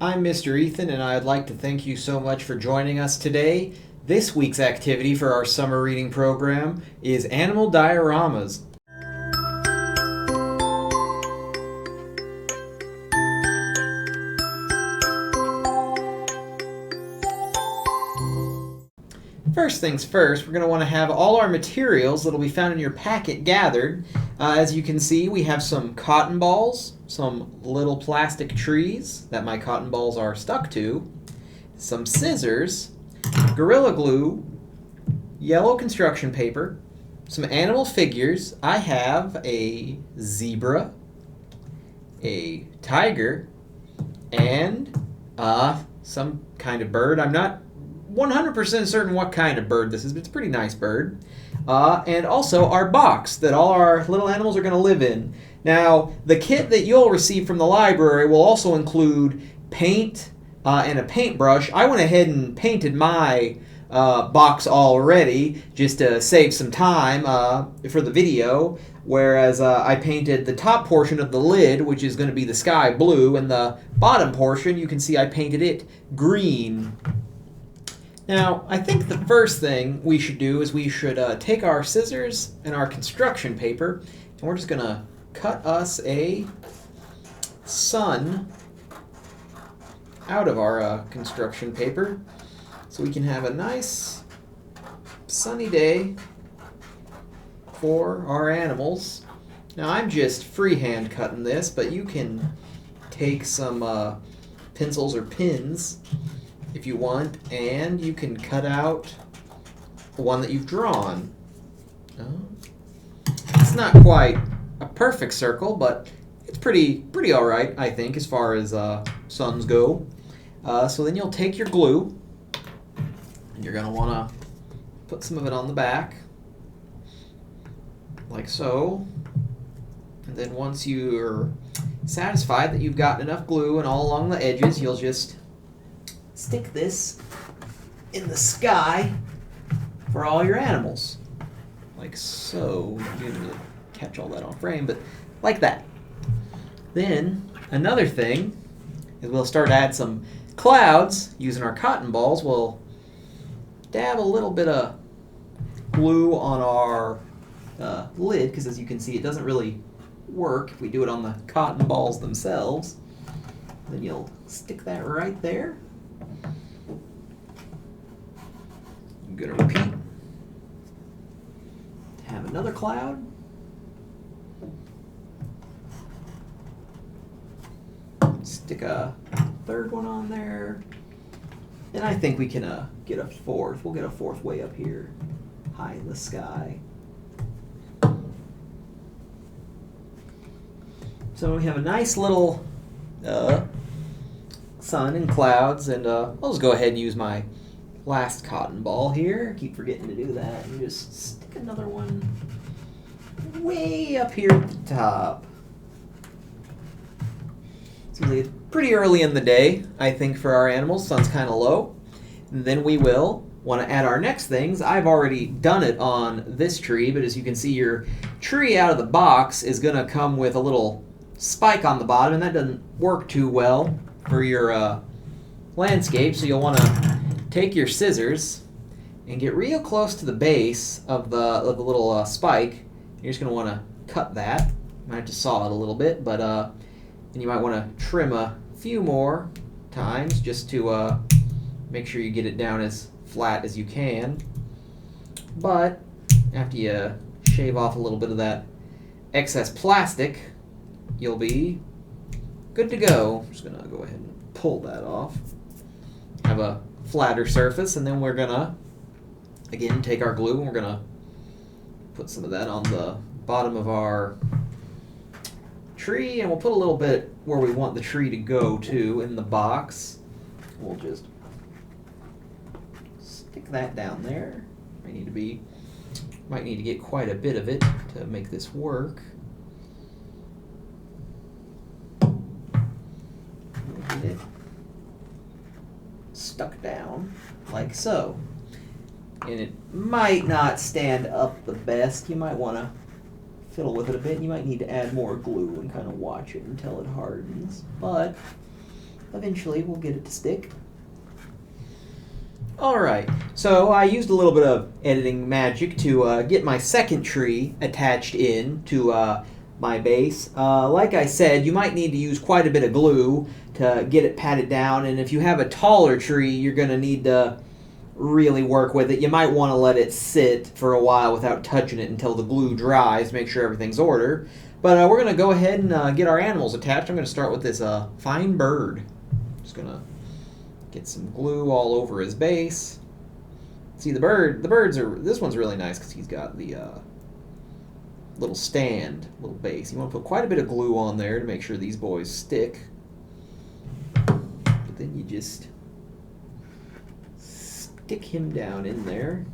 I'm Mr. Ethan, and I'd like to thank you so much for joining us today. This week's activity for our summer reading program is animal dioramas. First things first, we're going to want to have all our materials that will be found in your packet gathered. As you can see, we have some cotton balls, some little plastic trees that my cotton balls are stuck to, some scissors, Gorilla Glue, yellow construction paper, some animal figures. I have a zebra, a tiger, and some kind of bird. I'm not 100% certain what kind of bird this is, but it's a pretty nice bird. And also our box that all our little animals are going to live in. Now, the kit that you'll receive from the library will also include paint and a paintbrush. I went ahead and painted my box already just to save some time for the video, whereas I painted the top portion of the lid, which is going to be the sky blue, and the bottom portion, you can see I painted it green. Now, I think the first thing we should do is we should take our scissors and our construction paper, and we're just going to cut us a sun out of our construction paper so we can have a nice sunny day for our animals. Now, I'm just freehand cutting this, but you can take some pencils or pins if you want, and you can cut out the one that you've drawn. It's not quite a perfect circle, but it's pretty all right, I think, as far as suns go. So then you'll take your glue, and you're going to want to put some of it on the back, like so. And then once you're satisfied that you've gotten enough glue and all along the edges, you'll just stick this in the sky for all your animals. Like so. You didn't really catch all that on frame, but like that. Then, another thing is we'll start to add some clouds using our cotton balls. We'll dab a little bit of glue on our lid, because as you can see, it doesn't really work if we do it on the cotton balls themselves. Then you'll stick that right there. I'm going to repeat. Have another cloud. Stick a third one on there. And I think we can get a fourth. We'll get a fourth way up here, high in the sky. So we have a nice little sun and clouds, and I'll just go ahead and use my last cotton ball here. I keep forgetting to do that. And just stick another one way up here at the top. Seems like it's pretty early in the day, I think, for our animals. Sun's kind of low. And then we will want to add our next things. I've already done it on this tree, but as you can see, your tree out of the box is going to come with a little spike on the bottom, and that doesn't work too well for your landscape. So you'll want to take your scissors and get real close to the base of the little spike. You're just going to want to cut that. You might have to saw it a little bit, but and you might want to trim a few more times just to make sure you get it down as flat as you can. But after you shave off a little bit of that excess plastic, you'll be good to go. I'm just going to go ahead and pull that off. Have a flatter surface, and then we're going to, again, take our glue and we're going to put some of that on the bottom of our tree, and we'll put a little bit where we want the tree to go to in the box. We'll just stick that down there. Might need to get quite a bit of it to make this work. Get it stuck down like so. And it might not stand up the best. You might want to fiddle with it a bit. You might need to add more glue and kind of watch it until it hardens. But eventually we'll get it to stick. Alright, so I used a little bit of editing magic to get my second tree attached in to my base. Like I said, you might need to use quite a bit of glue to get it patted down, and if you have a taller tree, you're going to need to really work with it. You might want to let it sit for a while without touching it until the glue dries, make sure everything's order. But we're going to go ahead and get our animals attached. I'm going to start with this fine bird. Just going to get some glue all over his base. See, the birds are, this one's really nice because he's got the little stand, little base. You want to put quite a bit of glue on there to make sure these boys stick. But then you just stick him down in there.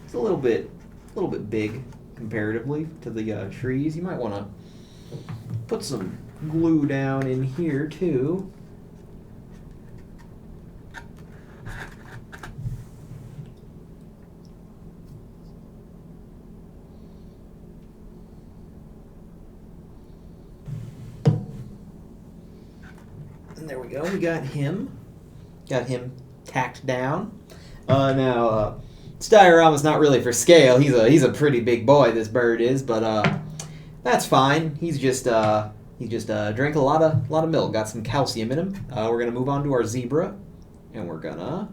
It's a little bit big comparatively to the trees. You might want to put some glue down in here too. And there we go. We got him. Got him tacked down. Now, this diorama's not really for scale. He's a pretty big boy, this bird is, but that's fine. He's just drank a lot of milk. Got some calcium in him. We're gonna move on to our zebra, and we're gonna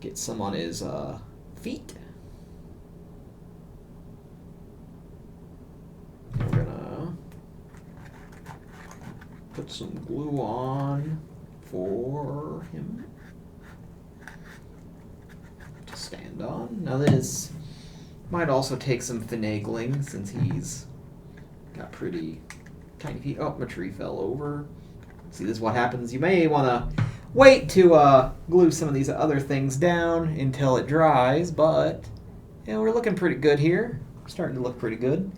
get some on his feet. And we're gonna put some glue on for him to stand on. Now this might also take some finagling since he's got pretty tiny feet. Oh, my tree fell over. See, this is what happens. You may want to wait to glue some of these other things down until it dries, but you know, we're looking pretty good here. Starting to look pretty good.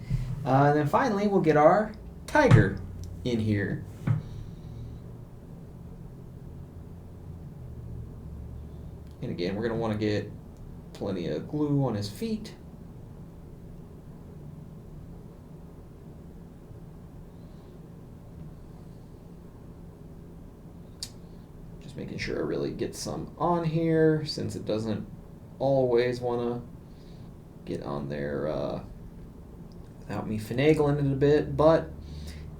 And then finally, we'll get our tiger in here. And again, we're going to want to get plenty of glue on his feet. Just making sure I really get some on here, since it doesn't always want to get on there without me finagling it a bit, but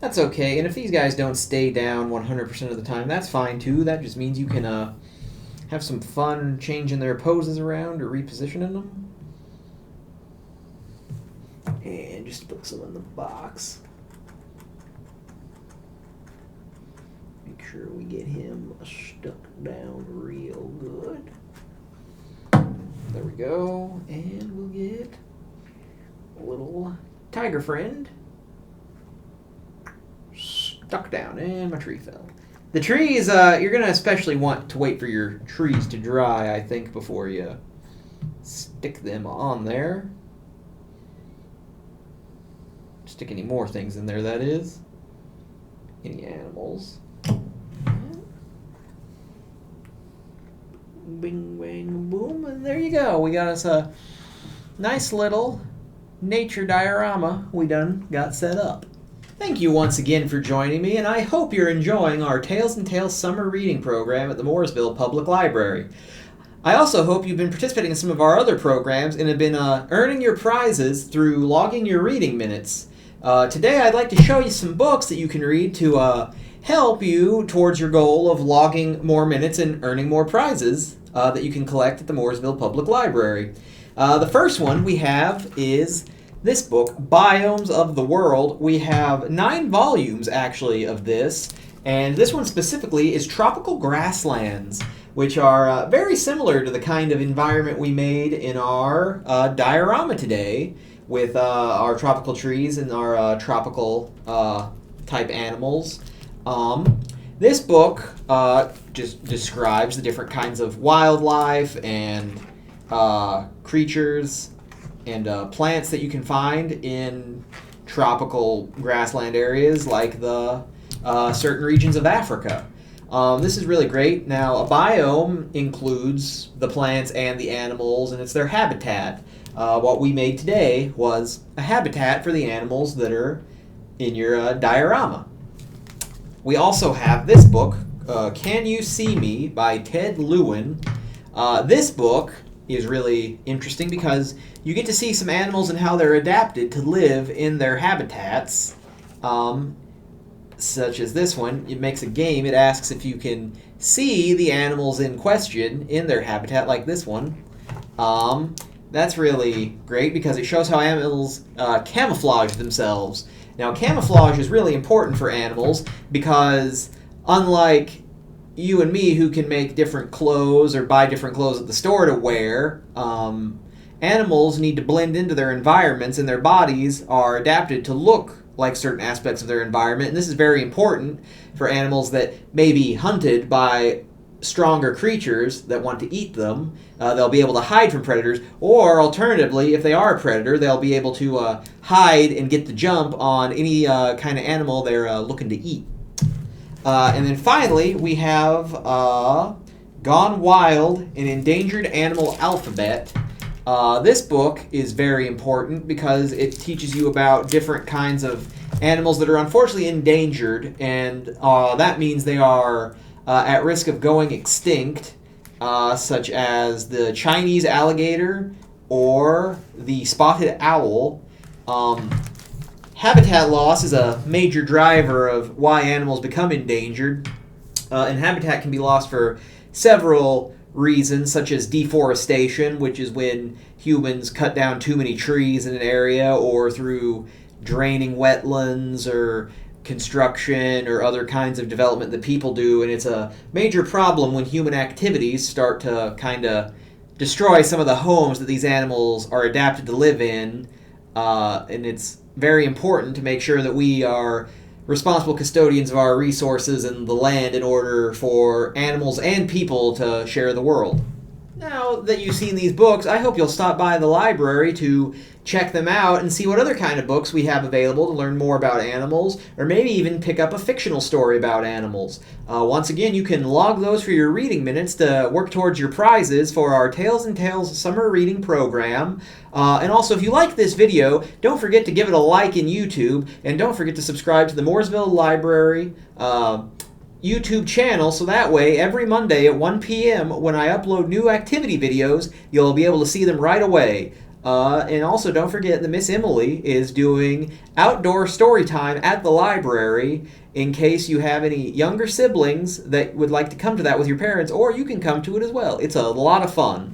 that's okay. And if these guys don't stay down 100% of the time, that's fine too. That just means you can have some fun changing their poses around or repositioning them. And just put some in the box. Make sure we get him stuck down real good. There we go. And we'll get a little tiger friend stuck down. And my tree fell. The trees, you're going to especially want to wait for your trees to dry, I think, before you stick them on there. Stick any more things in there, that is. Any animals. Bing, bang, boom, and there you go. We got us a nice little nature diorama we done got set up. Thank you once again for joining me, and I hope you're enjoying our Tales and Tales summer reading program at the Mooresville Public Library. I also hope you've been participating in some of our other programs and have been earning your prizes through logging your reading minutes. Today I'd like to show you some books that you can read to help you towards your goal of logging more minutes and earning more prizes that you can collect at the Mooresville Public Library. The first one we have is this book, Biomes of the World. We have 9 volumes, actually, of this, and this one specifically is Tropical Grasslands, which are very similar to the kind of environment we made in our diorama today with our tropical trees and our tropical type animals. This book just describes the different kinds of wildlife and creatures and plants that you can find in tropical grassland areas like the certain regions of Africa. This is really great. Now, a biome includes the plants and the animals, and it's their habitat. What we made today was a habitat for the animals that are in your diorama. We also have this book, Can You See Me by Ted Lewin. This book is really interesting because you get to see some animals and how they're adapted to live in their habitats, such as this one. It makes a game. It asks if you can see the animals in question in their habitat, like this one. That's really great because it shows how animals camouflage themselves. Now, camouflage is really important for animals because unlike you and me who can make different clothes or buy different clothes at the store to wear, animals need to blend into their environments, and their bodies are adapted to look like certain aspects of their environment. And this is very important for animals that may be hunted by stronger creatures that want to eat them. They'll be able to hide from predators, or alternatively, if they are a predator, they'll be able to hide and get the jump on any kind of animal they're looking to eat. And then finally, we have Gone Wild, an Endangered Animal Alphabet. This book is very important because it teaches you about different kinds of animals that are unfortunately endangered, and that means they are at risk of going extinct, such as the Chinese alligator or the spotted owl. Habitat loss is a major driver of why animals become endangered, and habitat can be lost for several reasons, such as deforestation, which is when humans cut down too many trees in an area, or through draining wetlands or construction or other kinds of development that people do. And it's a major problem when human activities start to kind of destroy some of the homes that these animals are adapted to live in, and it's very important to make sure that we are responsible custodians of our resources and the land in order for animals and people to share the world. Now that you've seen these books, I hope you'll stop by the library to check them out and see what other kind of books we have available to learn more about animals, or maybe even pick up a fictional story about animals. Once again, you can log those for your reading minutes to work towards your prizes for our Tales and Tales summer reading program. And also, if you like this video, don't forget to give it a like in YouTube, and don't forget to subscribe to the Mooresville Library YouTube channel, so that way every Monday at 1 p.m. when I upload new activity videos, you'll be able to see them right away. And also, don't forget that Miss Emily is doing outdoor story time at the library in case you have any younger siblings that would like to come to that with your parents, or you can come to it as well. It's a lot of fun.